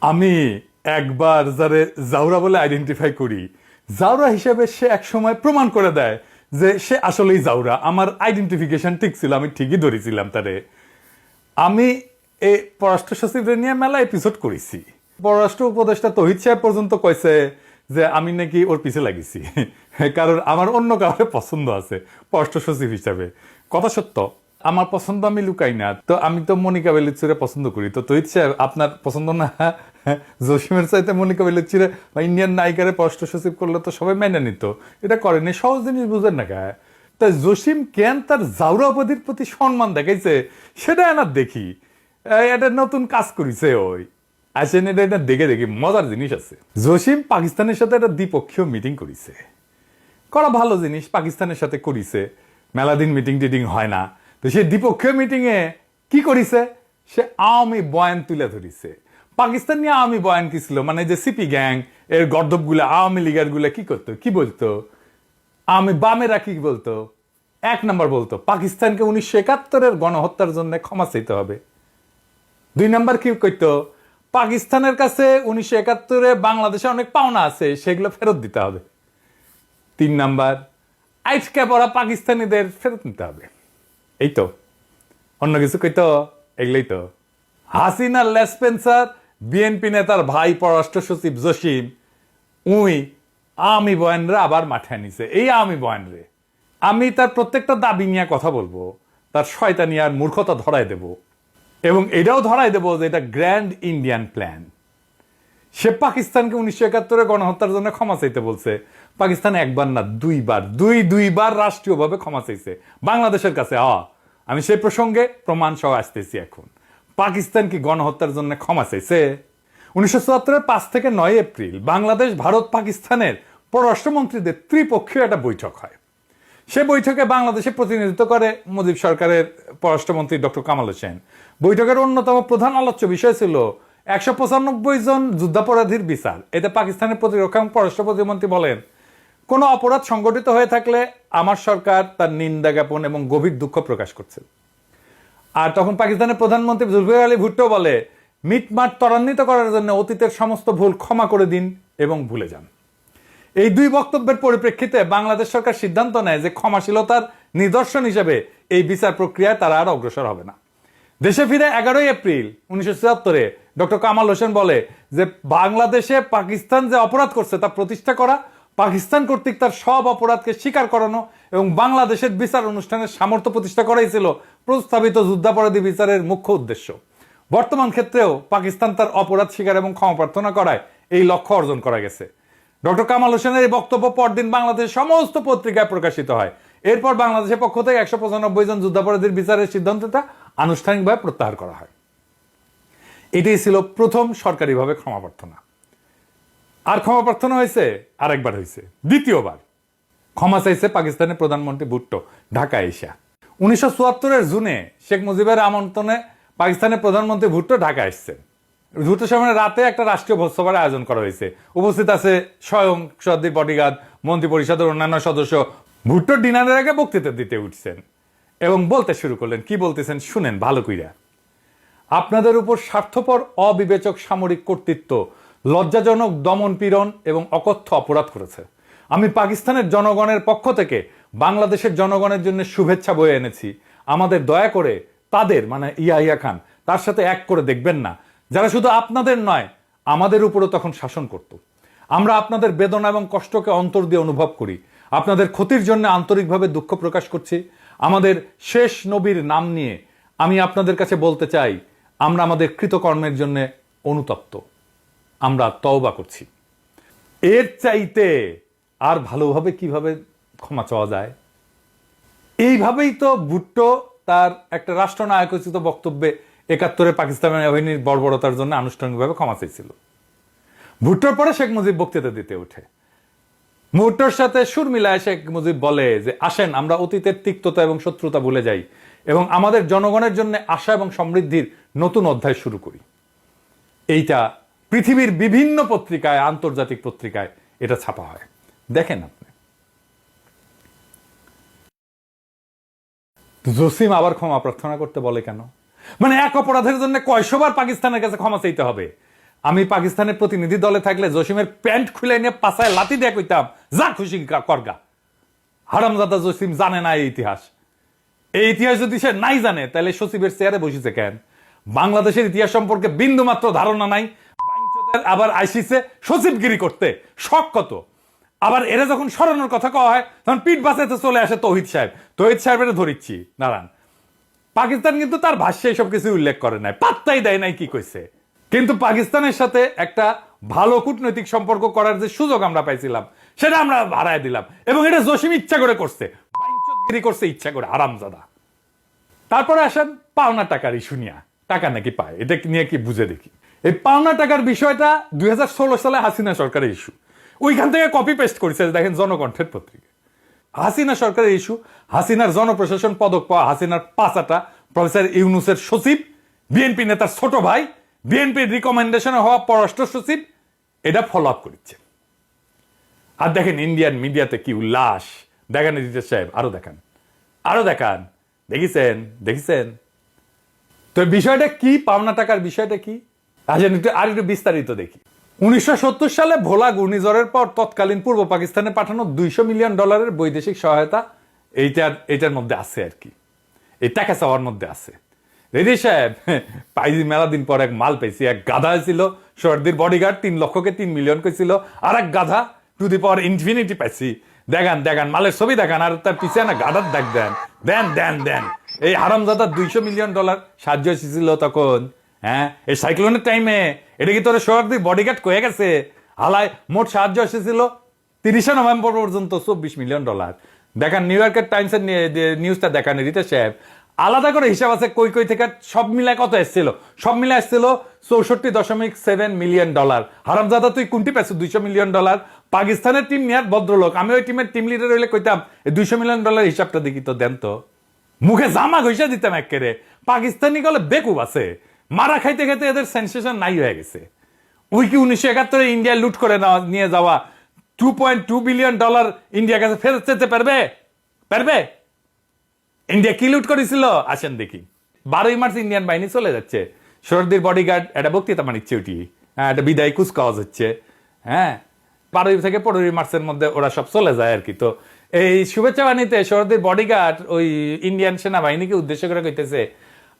আমি একবার যারে জাউরা বলে আইডেন্টিফাই করি, জাউরা হিসেবে সে এক সময় প্রমাণ করে দেয় যে সে আসলেই জাউরা। আমার আইডেন্টিফিকেশন ঠিক ছিল, আমি ঠিকই ধরেছিলাম তারে। আমি এই পররাষ্ট্র সচিবরে নিয়ে মেলা এপিসোড করেছি। পররাষ্ট্র উপদেষ্টা তহিদ সাহেব পর্যন্ত কইছে যে আমি নাকি ওর পিছে লাগিছি, কারণ আমার অন্য কাউকে পছন্দ আছে পররাষ্ট্র সচিব হিসাবে। কথা সত্য, আমার পছন্দ আমি লুকাই না। তো আমি তো মনিকা বেলুচিরে পছন্দ করি। তো তহিদ সাহেব আপনার পছন্দ না জসিমের চাইতে মনিকা বেলুচিরে বা ইন্ডিয়ান নায়িকারে পররাষ্ট্র সচিব করলে তো সবাই মেনে নিত। এটা করেনি, সহজ জিনিস বুঝেন না কে। তাই জসিম কেন তার জাউরা উপাধির প্রতি সম্মান দেখাইছে সেটা এনার দেখি। এটা নতুন কাজ করেছে ওই। আসেন, এটা দেখে দেখি মজার জিনিস আছে। জসিম পাকিস্তানের সাথে একটা দ্বিপক্ষীয় মিটিং করেছে, করা ভালো জিনিস। পাকিস্তানের সাথে করিছে, মেলাদিন মিটিং টিটিং হয় না। তো সেই দ্বিপক্ষীয় মিটিং এ কি করিছে, সে আওয়ামী বয়ান তুলে ধরিছে। পাকিস্তান নিয়ে আওয়ামী বয়ান কি ছিল, মানে যে সিপি গ্যাং এর গর্দব গুলা, আওয়ামী লীগার গুলা কি করতো, কি বলতো, আমি বামেরা কি বলতো, এক নম্বর বলতো পাকিস্তানকে 1971-এর গণহত্যার জন্য ক্ষমা চাইতে হবে। দুই নম্বর কি কইতো, পাকিস্তানের কাছে 1971-এ বাংলাদেশে অনেক পাওনা আছে, সেগুলো ফেরত দিতে হবে। তিন নাম্বার, আইটকা পড়া পাকিস্তানিদের ফেরত নিতে হবে। এই তো, অন্য কিছু কইতো, এগুলোই তো। হাসিনা লেসপেন্সার, বিএনপি নেতার ভাই পররাষ্ট্র সচিব জসিম, উই আওয়ামী বয়ানরা আবার মাঠে আনিছে। এই আওয়ামী বয়ানরে আমি তার প্রত্যেকটা দাবি নিয়ে কথা বলবো, তার শয়তানি আর মূর্খতা ধরাই দেব, এবং এটাও ধরাই দেব যে এটা গ্র্যান্ড ইন্ডিয়ান প্ল্যান। সে পাকিস্তানকে 1971-এ গণহত্যার জন্য ক্ষমা চাইতে বলছে। পাকিস্তান একবার না দুইবার রাষ্ট্রীয়ভাবে ক্ষমা চাইছে বাংলাদেশের কাছে। আমি সেই প্রসঙ্গে প্রমাণ সহ আসতেছি এখন। পাকিস্তান কি গণহত্যার জন্য ক্ষমা চাইছে? 1974-এর 5 থেকে 9 এপ্রিল বাংলাদেশ, ভারত, পাকিস্তানের পররাষ্ট্রমন্ত্রীদের ত্রিপক্ষীয় একটা বৈঠক হয়। সে বৈঠকে বাংলাদেশে প্রতিনিধিত্ব করে মুজিব সরকারের পররাষ্ট্রমন্ত্রী ডক্টর কামাল হোসেন। বৈঠকের অন্যতম প্রধান আলোচ্য বিষয় ছিল 195 জন যুদ্ধাপরাধীর বিচার। এতে পাকিস্তানের প্রতিরক্ষা এবং পররাষ্ট্র প্রতিমন্ত্রী বলেন, কোনো অপরাধ সংগঠিত হয়ে থাকলে আমার সরকার তার নিন্দা জ্ঞাপন এবং গভীর দুঃখ প্রকাশ করছে। আর তখন পাকিস্তানের প্রধানমন্ত্রী জুলফিকার আলী ভুট্টো বলে, মিটমাট ত্বরান্বিত করার জন্য অতীতের সমস্ত ভুল ক্ষমা করে দিন এবং ভুলে যান। এই দুই বক্তব্যের পরিপ্রেক্ষিতে বাংলাদেশ সরকার সিদ্ধান্ত নেয় যে ক্ষমাশীলতার নিদর্শন হিসেবে এই বিচার প্রক্রিয়ায় তারা আর অগ্রসর হবে না। দেশে ফিরে 11 এপ্রিল 1974-এ ডক্টর কামাল হোসেন বলে যে বাংলাদেশে পাকিস্তান যে অপরাধ করছে তা প্রতিষ্ঠা করা, পাকিস্তান কর্তৃক তার সব অপরাধকে স্বীকার করানো এবং বাংলাদেশের বিচার অনুষ্ঠানের সামর্থ্য প্রতিষ্ঠা করাই ছিল প্রস্তাবিত যুদ্ধাপরাধী বিচারের মুখ্য উদ্দেশ্য। বর্তমান ক্ষেত্রেও পাকিস্তান তার অপরাধ স্বীকার এবং ক্ষমা প্রার্থনা করায় এই লক্ষ্য অর্জন করা গেছে। ডক্টর কামাল হোসেনের এই বক্তব্য পরদিন বাংলাদেশের সমস্ত পত্রিকায় প্রকাশিত হয়। এরপর বাংলাদেশের পক্ষ থেকে 195 জন যুদ্ধাপরাধীর বিচারের সিদ্ধান্তটা আনুষ্ঠানিকভাবে প্রত্যাহার করা হয়। এটাই ছিল প্রথম সরকারিভাবে ক্ষমা প্রার্থনা। আর ক্ষমা প্রার্থনা হয়েছে আরেকবার, হয়েছে দ্বিতীয়বার। ক্ষমা চাইছে পাকিস্তানের প্রধানমন্ত্রী ভুট্টো ঢাকা এসা। 1974-এর জুনে শেখ মুজিবের আমন্ত্রণে পাকিস্তানের প্রধানমন্ত্রী ভুট্টো ঢাকা এসছেন। ভুট্টোর সামনে রাতে একটা রাষ্ট্রীয় ভোজসভার আয়োজন করা হয়েছে। উপস্থিত আছে স্বয়ং সদ্যির বডিগার্ড, মন্ত্রী পরিষদের অন্যান্য সদস্য। ভুট্টো ডিনারের আগে বক্তৃতা দিতে উঠছেন এবং বলতে শুরু করলেন। কি বলতেছেন শুনেন ভালো কইরা। আপনাদের উপর স্বার্থপর অবিবেচক সামরিক কর্তৃত্ব লজ্জাজনক দমন পীড়ন এবং অকথ্য অপরাধ করেছে। আমি পাকিস্তানের জনগণের পক্ষ থেকে বাংলাদেশের জনগণের জন্য শুভেচ্ছা বয়ে এনেছি। আমাদের দয়া করে তাদের, মানে ইয়াহিয়া খান, তার সাথে এক করে দেখবেন না, যারা শুধু আপনাদের নয় আমাদের উপরও তখন শাসন করত। আমরা আপনাদের বেদনা এবং কষ্টকে অন্তর দিয়ে অনুভব করি। আপনাদের ক্ষতির জন্য আন্তরিকভাবে দুঃখ প্রকাশ করছি। আমাদের শেষ নবীর নাম নিয়ে আমি আপনাদের কাছে বলতে চাই, আমরা আমাদের কৃতকর্মের জন্য অনুতপ্ত, আমরা তওবা করছি। এর চাইতে আর ভালোভাবে কিভাবে ক্ষমা চাওয়া যায়? এইভাবেই তো ভুট্টো তার একটা রাষ্ট্রনায়কোচিত বক্তব্যে 71-এ পাকিস্তানের বাহিনীর বর্বরতার জন্য আনুষ্ঠানিকভাবে ক্ষমা চেয়েছিল। ভুট্টোর পরে শেখ মুজিব বক্তৃতা দিতে ওঠে। ভুট্টোর সাথে সুর মিলায় শেখ মুজিব বলে যে, আসেন আমরা অতীতের তিক্ততা এবং শত্রুতা ভুলে যাই এবং আমাদের জনগণের জন্য আশা এবং সমৃদ্ধির নতুন অধ্যায় শুরু করি। এইটা পৃথিবীর বিভিন্ন পত্রিকায়, আন্তর্জাতিক পত্রিকায় এটা ছাপা হয়। দেখেন আপনি। জসিম আবার ক্ষমা প্রার্থনা করতে বলে কেন? মানে এক অপরাধের জন্য কয়শবার পাকিস্তানের কাছে ক্ষমা চাইতে হবে? আমি পাকিস্তানের প্রতিনিধি দলে থাকলে জসিমের প্যান্ট খুলে নিয়ে পাছায় লাথি দিয়ে কইতাম, যা খুশি করগা। হারামজাদা জসিম জানে না এই ইতিহাস। এই ইতিহাস যদি সে নাই জানে তাহলে সচিবের চেয়ারে বসেছে কেন? বাংলাদেশের ইতিহাস সম্পর্কে বিন্দু মাত্র ধারণা নাই। আবার আইসিসে সচিবগিরি করতে শখ কত। আবার এরা যখন সরানোর কথা কওয়া হয় তখন পিঠ বাঁচাইতে চলে আসে তৌহিদ সাহেব। তৌহিদ সাহেবের ধরিচ্ছি নারায়ণ। পাকিস্তান কিন্তু তার ভাষ্যে সব কিছু উল্লেখ করে নাই, পাত্তাই দেয় নাই কি কইছে। কিন্তু পাকিস্তানের সাথে একটা ভালো কূটনৈতিক সম্পর্ক করার যে সুযোগ আমরা পাইছিলাম সেটা আমরা হারায় দিলাম। এবং এটা জসিম ইচ্ছা করে করছে, করছে ইচ্ছা করে, হারামজাদা। তারপরে আসেন পাওনা টাকার ইস্যু নিয়ে। টাকা নাকি পায়, এটা নিয়ে কি বুঝে দেখি। এই পাওনা টাকার বিষয়টা 2016 সালে হাসিনা সরকারের ইস্যু। ওইখান থেকে কপি পেস্ট করেছে, দেখেন জনকণ্ঠের পত্রিকা। হাসিনা সরকারের ইস্যু, হাসিনার জনপ্রশাসন পদক পাওয়া হাসিনার পাঁচাটা প্রফেসর ইউনুসের সচিব, বিএনপি নেতার ছোট ভাই, বিএনপির রিকমেন্ডেশনে হওয়া পররাষ্ট্র সচিব, এটা ফলো আপ করছে। আর দেখেন ইন্ডিয়ান মিডিয়াতে কি উল্লাস। দেখেন এডিটর সাহেব, আরো দেখান, আরো দেখান। দেখেছেন তো বিষয়টা কি? পাওনা টাকার বিষয়টা কি? আর একটু বিস্তারিত দেখি। 1970 সালে ভোলা ঘূর্ণিঝড়ের পর তৎকালীন পূর্ব পাকিস্তানে পাঠানো $200 মিলিয়ন বৈদেশিক সহায়তা এইটার মধ্যে আছে আর কি, এই টাকা চাওয়ার মধ্যে আছে। রেডি সাহেব, পাইজি মেলা দিন পর এক মাল পেয়েছি। এক গাধা ছিল সর্দির বডিগার্ড, 3 লক্ষকে 3 মিলিয়ন কইছিল। আর এক গাধা টু দি পাওয়ার ইনফিনিটি পাইছি। দেখান মালের ছবি দেখান, আর তার পিছিয়ে না গাধার দেখ দেন। এই হারামজাদা $200 মিলিয়ন সাহায্য এসেছিল তখন। হ্যাঁ, এই সাইক্লোনের টাইমে। এটা কি তোর সর্দির বডিগার্ড কয়ে গেছে? হালায় মোট সাহায্য এসেছিল 30 নভেম্বর পর্যন্ত $24 মিলিয়ন। দেখান নিউ ইয়র্কের টাইমসের নিউজটা দেখান রিতা সাহেব। আলাদা করে হিসাব আছে কই থেকে সব মিলায় কত এসেছিল। সব মিলায় এসেছিল $64.7 মিলিয়ন। হারামজাদা তুই কোনটি পেয়েছ $200 মিলিয়ন? পাকিস্তানের টিম নিয়ে ভদ্রলোক, আমি ওই টিমের টিম লিডার হইলে কইতাম $200 মিলিয়ন হিসাবটা দেখি তো, দেন তো। মুখে জামা ঘষা দিতাম একেবারে। পাকিস্তানি গলে বেকুব আছে, মারা খাইতে খাইতে এদের সেন্সেশন নাই হয়ে গেছে। ওই কি 1971 ইন্ডিয়া লুট করে নিয়ে যাওয়া $2.2 বিলিয়ন ইন্ডিয়ার কাছে ফেরত যেতে পারবে? ইন্ডিয়া কি লুট করেছিল আসেন দেখি। 12ই মার্চ ইন্ডিয়ান বাহিনী চলে যাচ্ছে। সর্দির বডিগার্ড একটা বক্তৃতা মানিচ্ছে, ওটি একটা বিদায় কুচকাওয়াজ হচ্ছে। হ্যাঁ, 12 থেকে 15 মার্চের মধ্যে ওরা সব চলে যায় আর কি। তো এই শুভেচ্ছা বাণীতে সর্দির বডিগার্ড ওই ইন্ডিয়ান সেনাবাহিনীকে উদ্দেশ্য করে কইতেছে,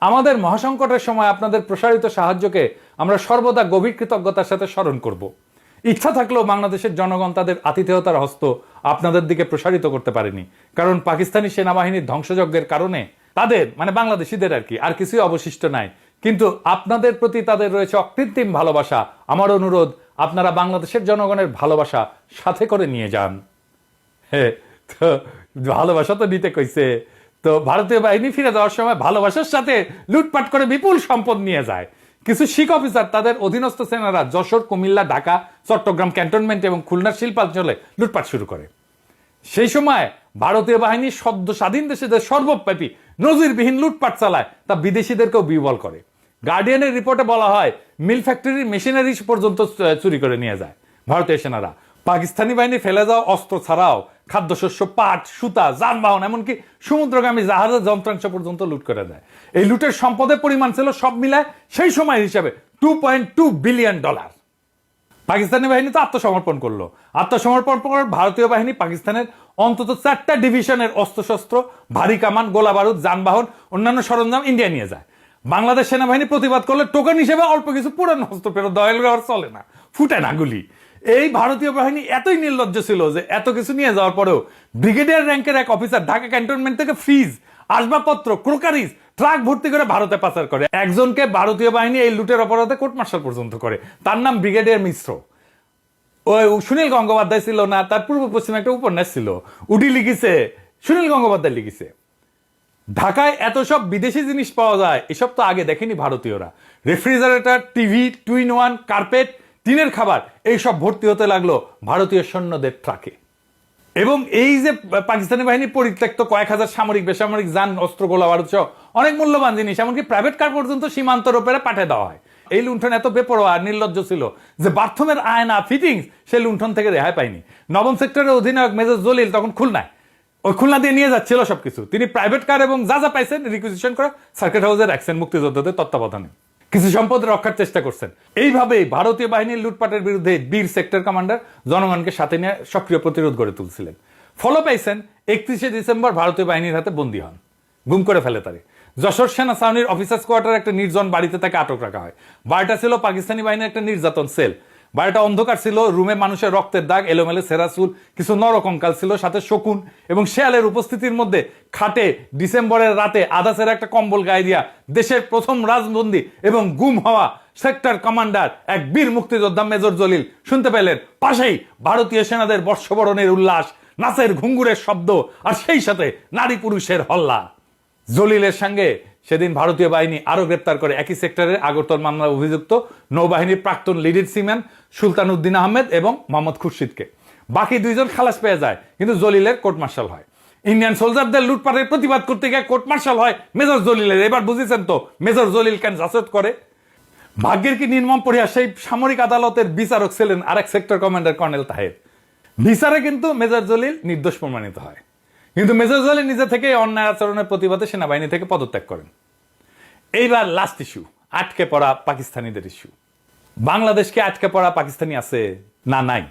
আমাদের মহাসংকটের সময় আপনাদের প্রসারিত সাহায্যকে আমরা সর্বদা গভীর কৃতজ্ঞতার সাথে স্মরণ করব। ইচ্ছা থাকলেও বাংলাদেশের জনগণ তাদের আতিথেয়তার হস্ত আপনাদের দিকে প্রসারিত করতে পারেনি, কারণ পাকিস্তানি সেনাবাহিনীর ধ্বংসযজ্ঞের কারণে তাদের, মানে বাংলাদেশিদের আর কি, আর কিছুই অবশিষ্ট নাই। কিন্তু আপনাদের প্রতি তাদের রয়েছে অকৃত্রিম ভালোবাসা। আমার অনুরোধ, আপনারা বাংলাদেশের জনগণের ভালোবাসা সাথে করে নিয়ে যান। হ্যাঁ, তো ভালোবাসা তো নিতে কইছে। তো ভারতীয় বাহিনী ফিরে যাওয়ার সময় ভালোবাসার সাথে লুটপাট করে বিপুল সম্পদ নিয়ে যায়। কিছু শিখ অফিসার তাদের অধীনস্থ সেনারা যশোর, কুমিল্লা, ঢাকা, চট্টগ্রাম ক্যান্টনমেন্ট এবং খুলনার শিল্পাঞ্চলে লুটপাট শুরু করে। সেই সময় ভারতীয় বাহিনী সদ্য স্বাধীন দেশেদের সর্বব্যাপী নজিরবিহীন লুটপাট চালায়, তা বিদেশিদেরকেও বিহ্বল করে। গার্ডিয়ানের রিপোর্টে বলা হয় মিল ফ্যাক্টরির মেশিনারি পর্যন্ত চুরি করে নিয়ে যায় ভারতীয় সেনারা। পাকিস্তানি বাহিনী ফেলে যাওয়া অস্ত্র ছাড়াও খাদ্যশস্য, পাট, সুতা, যানবাহন, এমনকি সমুদ্রগামী জাহাজের যন্ত্রাংশ পর্যন্ত লুট করে দেয়। এই লুটের সম্পদের পরিমাণ ছিল সব মিলায় সেই সময় হিসাবে $2.2 বিলিয়ন। পাকিস্তানি বাহিনী তো আত্মসমর্পণ করলো। আত্মসমর্পণ করে ভারতীয় বাহিনী পাকিস্তানের অন্তত 4টা ডিভিশনের অস্ত্রশস্ত্র, ভারী কামান, গোলা বারুদ, যানবাহন, অন্যান্য সরঞ্জাম ইন্ডিয়া নিয়ে যায়। বাংলাদেশ সেনাবাহিনী প্রতিবাদ করলে টোকেন হিসেবে অল্প কিছু পুরানো অস্ত্র ফেরত দেওয়া চলে না, ফুটে না গুলি। এই ভারতীয় বাহিনী এতই নির্লজ্জ ছিল যে এত কিছু নিয়ে যাওয়ার পরেও ব্রিগেডিয়ার র্যাঙ্কের এক অফিসার ঢাকা ক্যান্টনমেন্ট থেকে ফ্রিজ, আসবাবপত্র, ক্রোকারিজ ট্রাক ভর্তি করে ভারতে পাচার করে। একজনকে ভারতীয় বাহিনী এই লুটের অপরাধে কোর্ট মার্শাল পর্যন্ত করে। তার নাম ব্রিগেডিয়ার মিশ্র। ওই সুনীল গঙ্গোপাধ্যায় ছিল না, তার পূর্ব পশ্চিমে একটা উপন্যাস ছিল, উটি লিখেছে, সুনীল গঙ্গোপাধ্যায় লিখেছে। ঢাকায় এত সব বিদেশি জিনিস পাওয়া যায়, এসব তো আগে দেখেনি ভারতীয়রা। রেফ্রিজারেটর, টিভি, 2-in-1, কার্পেট, টিনের খাবার, এইসব ভর্তি হতে লাগলো ভারতীয় সৈন্যদের ট্রাকে। এবং এই যে পাকিস্তানি বাহিনীর পরিত্যক্ত কয়েক হাজার সামরিক, বেসামরিক যান, অস্ত্র, গোলা বারুদ সহ অনেক মূল্যবান জিনিস, এমনকি প্রাইভেট কার পর্যন্ত সীমান্তর উপরে পাঠিয়ে দেওয়া হয়। এই লুণ্ঠন এত বেপরোয়া নির্লজ্জ ছিল যে বাথরুমের আয়না, ফিটিংস সেই লুণ্ঠন থেকে রেহাই পায়নি। নবম সেক্টরের অধিনায়ক মেজর জলিল তখন খুলনায়, ওই খুলনা দিয়ে নিয়ে যাচ্ছিল সবকিছু। তিনি প্রাইভেট কার এবং যা যা পাইছেন রিকুইজিশন করে সার্কিট হাউসে রাখছেন মুক্তিযোদ্ধাদের তত্ত্বাবধানে। কিছু সম্পদ রক্ষার চেষ্টা করছেন। এইভাবেই ভারতীয় বাহিনীর লুটপাটের বিরুদ্ধে বীর সেক্টর কমান্ডার জনগণকে সাথে নিয়ে সক্রিয় প্রতিরোধ গড়ে তুলছিলেন। ফলো পাইছেন 31শে ডিসেম্বর ভারতীয় বাহিনীর হাতে বন্দী হন, গুম করে ফেলে তারে। যশোর সেনা ছাউনির অফিসার্স কোয়ার্টার একটা নির্জন বাড়িতে তাকে আটক রাখা হয়। বাড়িটা ছিল পাকিস্তানি বাহিনীর একটা নির্যাতন সেল। বাড়িটা অন্ধকার ছিল, রুমে মানুষের রক্তের দাগ, এলোমেলো সেরাসুল, কিছু নরকঙ্কাল ছিল, সাথে শকুন এবং শেয়ালের উপস্থিতির মধ্যে খাটে ডিসেম্বরের রাতে আধা সেরা একটা কম্বল গায়ে দিয়া দেশের প্রথম রাজবন্দী এবং গুম হওয়া সেক্টর কমান্ডার এক বীর মুক্তিযোদ্ধা মেজর জলিল শুনতে পেলেন পাশেই ভারতীয় সেনাদের বর্ষবরণের উল্লাস, নাচের ঘুঙ্গুরের শব্দ, আর সেই সাথে নারী পুরুষের হল্লা। জলিলের সঙ্গে সেদিন ভারতীয় বাহিনী আরো গ্রেপ্তার করে একই সেক্টরের আগরতল মামলায় অভিযুক্ত নৌবাহিনীর প্রাক্তন লিডের সিম্যান সুলতান উদ্দিন আহমেদ এবং মোহাম্মদ খুরশিদকে। বাকি দুইজন খালাস পেয়ে যায়, কিন্তু জলিলের কোর্ট মার্শাল হয়। ইন্ডিয়ান সোলজারদের লুটপাটের প্রতিবাদ করতে গিয়ে কোর্ট মার্শাল হয় মেজর জলিলের। এবার বুঝেছেন তো মেজর জলিল কেন জাসদ করে। ভাগ্যের কি নির্মম পরিহাস, সেই সামরিক আদালতের বিচারক ছিলেন আরেক সেক্টর কমান্ডার কর্নেল তাহের। বিচারে কিন্তু মেজর জলিল নির্দোষ প্রমাণিত হয়, কিন্তু মেজর জলিল নিজে থেকে অন্যায় আচরণের প্রতিবাদে সেনাবাহিনী থেকে পদত্যাগ করেন। এইবার লাস্ট ইস্যু, আটকে পড়া পাকিস্তানিদের ইস্যু। বাংলাদেশকে আটকে পড়া পাকিস্তানি আছে না? নাই।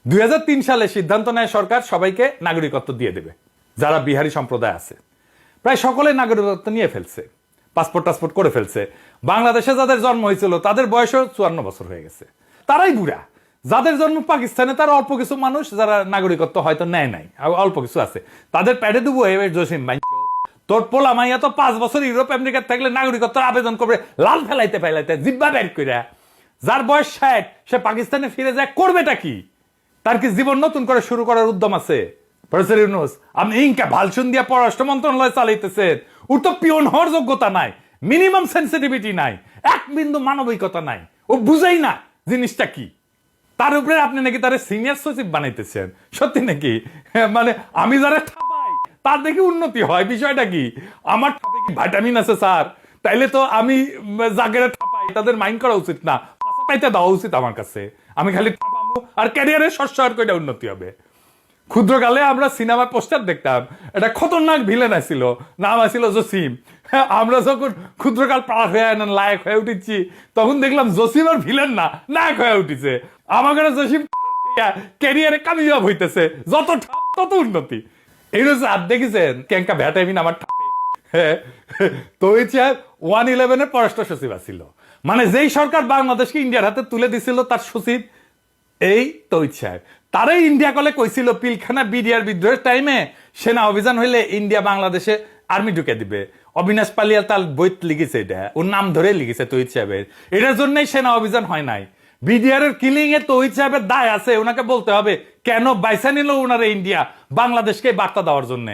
2003 সালে সিদ্ধান্ত নেয় সরকার সবাইকে নাগরিকত্ব দিয়ে দেবে যারা বিহারি সম্প্রদায় আছে। প্রায় সকলে নাগরিকত্ব নিয়ে ফেলছে, পাসপোর্ট টাসপোর্ট করে ফেলছে। বাংলাদেশে যাদের জন্ম হয়েছিল তাদের বয়সও 54 বছর হয়ে গেছে, তারাই বুড়া। যাদের জন্ম পাকিস্তানে তারা অল্প কিছু মানুষ যারা নাগরিকত্ব হয়তো নেয় নাই, অল্প কিছু আছে, তাদের প্যাডে দেবো এবার জসিম ভাই তোর পোলা মাইয়া তো 5 বছর ইউরোপ আমেরিকার থাকলে নাগরিকত্ব আবেদন করবে লাল ফেলাইতে জিব্বা বের করে। যার বয়স 60 সে পাকিস্তানে ফিরে যায়, করবেটা কি? তার কি জীবন নতুন করে শুরু করার উদ্যম আছে? প্রফেসর ইউনূস, আপনি ইনকা ভালসুন দিয়া পররাষ্ট্র মন্ত্রণালয় চালাইতেছেন, ওর তো পিয়ন হওয়ার যোগ্যতা নাই, মিনিমাম সেন্সিটিভিটি নাই, এক বিন্দু মানবিকতা নাই, ও বুঝাই না জিনিসটা কি। তার উপরে আপনি নাকি তার সিনিয়র সচিব বানাইতেছেন, সত্যি নাকি? মানে আমি যারা ঠাপাই তার দেখি উন্নতি হয়, বিষয়টা কি? আমার ঠাপে কি ভিটামিন আছে স্যার? তাইলে তো আমি জাগেরা ঠাপাই তাদের মাইন্ড করা উচিত না, পাশা পাইতে দেওয়া উচিত আমার কাছে। আমি খালি ঠাপাবো আর ক্যারিয়ারে শস্য কইটা উন্নতি হবে। ক্ষুদ্রকালে আমরা সিনেমার পোস্টার দেখতাম, এটা খতরনাক ভিলেন আসছিল, নাম আসছিল জসিম। আমরা যখন ক্ষুদ্রকাল পার হয়ে লায়ক হয়ে উঠেছি তখন দেখলাম জসিম আর ভিলেন না, নায়ক হয়ে উঠেছে। আমার জসিম ক্যারিয়ারে কামিয়াব হইতেছে, যত ঠাপ তত উন্নতি। এই হচ্ছে আর দেখেছেন কেঙ্কা ভ্যাটামিন আমার ঠাপে। তো ওই 111-এর পররাষ্ট্র সচিব আসছিল, মানে যেই সরকার বাংলাদেশকে ইন্ডিয়ার হাতে তুলে দিছিল তার সচিব এই তৌহিদ সাহেব। তারাই ইন্ডিয়া কলে কইছিল পিলখানা বিডিআর বিদ্রোহের টাইমে সেনা অভিযান হইলে ইন্ডিয়া বাংলাদেশে আর্মি ঢুকে দিবে। অবিনাশ পালিয়া তার বইত লিখেছে, এটা ওর নাম ধরে লিখেছে তৌহিদ সাহেবের। এটার জন্যই সেনা অভিযান হয় নাই। বিডিআর এর কিলিং এ তৌহিদ সাহেবের দায় আছে, ওনাকে বলতে হবে কেন বাইসা নিল ওনারা ইন্ডিয়া বাংলাদেশকে বার্তা দেওয়ার জন্য।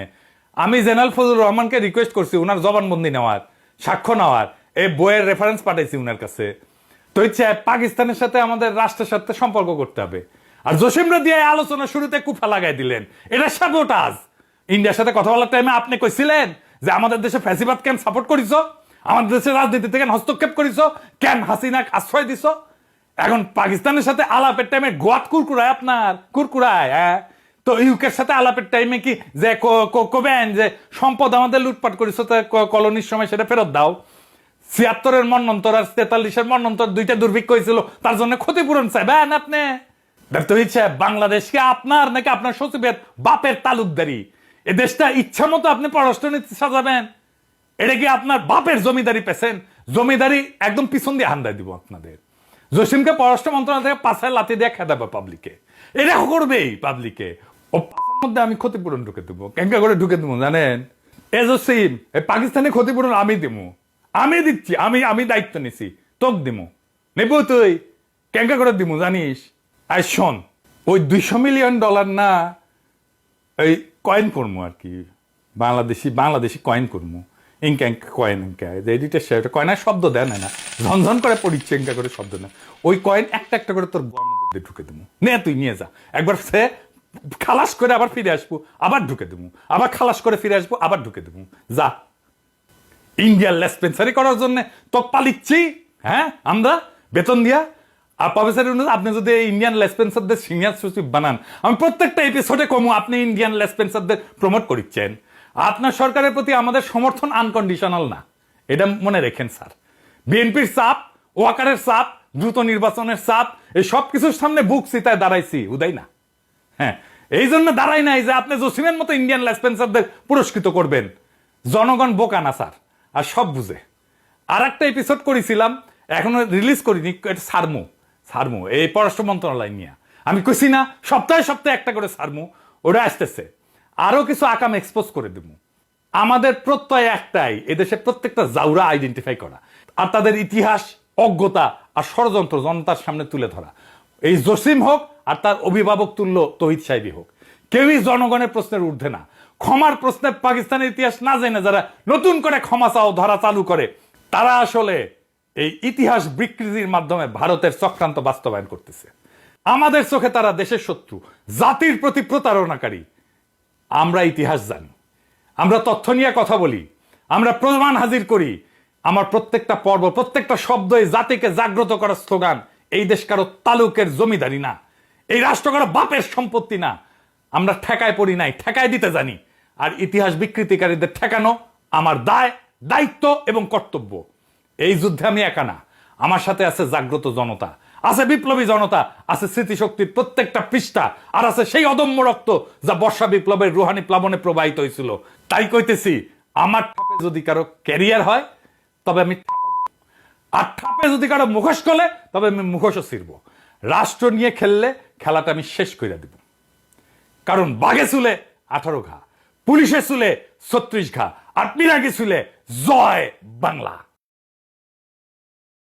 আমি জেনারেল ফজলুর রহমানকে রিকোয়েস্ট করছি ওনার জবানবন্দি নেওয়ার, সাক্ষ্য নেওয়ার, এই বইয়ের রেফারেন্স পাঠাইছি ওনার কাছে। তৌহিদ সাহেব, পাকিস্তানের সাথে আমাদের রাষ্ট্রের সাথে সম্পর্ক করতে হবে। আর জসিমরা দিয়ে আলোচনা শুরুতে কুফা লাগাই দিলেন, এটা সাবোটাজ। ইন্ডিয়ার সাথে কথা বলার টাইমে আপনি কইছিলেন যে আমাদের দেশে ফ্যাসিবাদ কেন সাপোর্ট করিস, আমাদের দেশের রাজনীতি থেকে হস্তক্ষেপ করিস, কেন হাসিনাক আশ্রয় দিস। এখন পাকিস্তানের সাথে আলাপের টাইমে গোয়াত কুরকুরায়, আপনার কুরকুরায়। হ্যাঁ, তো ইউকের সাথে আলাপের টাইমে কি যে কবেন যে সম্পদ আমাদের লুটপাট করিস, কলোনির সময় সেটা ফেরত দাও। 76-এর মন্বন্তর আর 43-এর মন্বন্তর দুইটা দুর্ভিক্ষ হয়েছিল, তার জন্য ক্ষতিপূরণ চাইবেন আপনি? বাংলাদেশকে আপনার নাকি আপনার সচিবের বাপের তালুকদারি? এ দেশটা ইচ্ছা মতো আপনি পররাষ্ট্রনীতি সাজাবেন? এটা কি আপনার বাপের জমিদারি পেছেন? জমিদারি একদম পিছন দিয়ে হান্দায় দিব আপনাদের। জসিমকে পররাষ্ট্র মন্ত্রণালয় থেকে পাশায় লাথি দিয়ে খেদাবে পাবলিকে, এটা করবেই পাবলিকে। ও পাশার মধ্যে আমি ক্ষতিপূরণ ঢুকে দেবো, কেঙ্কা করে ঢুকে দেবো জানেন? এ জসিম, পাকিস্তানি ক্ষতিপূরণ আমি দেবো, আমি দিচ্ছি, আমি দায়িত্ব নিছি, তোক দিমু নেব, তুই কেঙ্কা করে দিমু জানিস? আর শোন, ওই $200 মিলিয়ন না, এই কয়েন করবো আর কি, বাংলাদেশি কয়েন করবো, ইনকা কয়েন, এডিটের সেটা কয়েনের শব্দ দেয় না, ঝনঝন করে পড়িচ্ছে ইনকা করে শব্দ না। ওই কয়েন একটা একটা করে তোর মধ্যে ঢুকে দেবো, নে তুই নিয়ে যা। একবার সে খালাস করে আবার ফিরে আসবো, আবার ঢুকে দেবো, আবার খালাস করে ফিরে আসবো, আবার ঢুকে দেবো, যা। ইন্ডিয়ার লেসপেন্সারি করার জন্য তো পালিচ্ছি, হ্যাঁ, আমরা বেতন দিয়া। আর প্রফেসর ইউনূস, আপনি যদি ইন্ডিয়ান লেসপেন্সারদের সিনিয়র সচিব বানান, আমি প্রত্যেকটা এপিসোডে কমু আপনি ইন্ডিয়ান লেসপেন্সারদের প্রমোট করিচ্ছেন। আপনার সরকারের প্রতি আমাদের সমর্থন আনকন্ডিশনাল না, এটা মনে রেখেন স্যার। বিএনপির চাপ, ওয়াকারের চাপ, দ্রুত নির্বাচনের চাপ, এই সব কিছুর সামনে বুক চিতায় দাঁড়াইছি, উদয় না। হ্যাঁ, এই জন্য দাঁড়াই নাই যে আপনি জসিমের মতো ইন্ডিয়ান লেসপেন্সারদের পুরস্কৃত করবেন। জনগণ বোকা না স্যার, আর সব বুঝে। আর একটা এপিসোড করেছিলাম, এখনো রিলিজ করিনি, এটা সারমু এই পররাষ্ট্র মন্ত্রণালয় নিয়ে আমি কইছি না, সপ্তাহে সপ্তাহে একটা করে সারমু, ওটা আসতেছে। আরো কিছু আকাম এক্সপোজ করে দেবো। আমাদের প্রত্যয় একটাই, এদেশে প্রত্যেকটা জাউরা আইডেন্টিফাই করা, আর তাদের ইতিহাস, অজ্ঞতা আর ষড়যন্ত্র জনতার সামনে তুলে ধরা। এই জসিম হোক আর তার অভিভাবক তুল্য তৌহিদ সাহেবী হোক, কেউই জনগণের প্রশ্নের ঊর্ধ্বে না। ক্ষমার প্রশ্নে পাকিস্তানের ইতিহাস না জেনে যারা নতুন করে ক্ষমা চাও ধরা চালু করে, তারা আসলে এই ইতিহাস বিকৃতির মাধ্যমে ভারতের চক্রান্ত বাস্তবায়ন করতেছে। আমাদের চোখে তারা দেশের শত্রু, জাতির প্রতি প্রতারণাকারী। আমরা ইতিহাস জানি, আমরা তথ্য নিয়ে কথা বলি, আমরা প্রমাণ হাজির করি। আমার প্রত্যেকটা পর্ব, প্রত্যেকটা শব্দ এই জাতিকে জাগ্রত করার স্লোগান। এই দেশ কারো তালুকের জমিদারি না, এই রাষ্ট্র কারো বাপের সম্পত্তি না। আমরা ঠেকায় পড়ি নাই, ঠেকায় দিতে জানি। আর ইতিহাস বিকৃতিকারীদের ঠেকানো আমার দায়, দায়িত্ব এবং কর্তব্য। এই যুদ্ধে আমি একা না, আমার সাথে আছে জাগ্রত জনতা, আছে বিপ্লবী জনতা, আছে স্মৃতিশক্তির প্রত্যেকটা পৃষ্ঠা, আর আছে সেই অদম্য রক্ত যা বর্ষা বিপ্লবের রুহানি প্লাবনে প্রবাহিত হয়েছিল। তাই কইতেছি, আমার ঠাপে যদি কারো ক্যারিয়ার হয় তবে আমি আর ঠাপে যদি কারো মুখোশ খোলে তবে আমি মুখোশও ছিড়ব। রাষ্ট্র নিয়ে খেললে খেলাটা আমি শেষ করে দিব। কারণ বাঘে চুলে 18 ঘা, পুলিশে চুলে 36 ঘা, আর পিনাকি চুলে জয় বাংলা।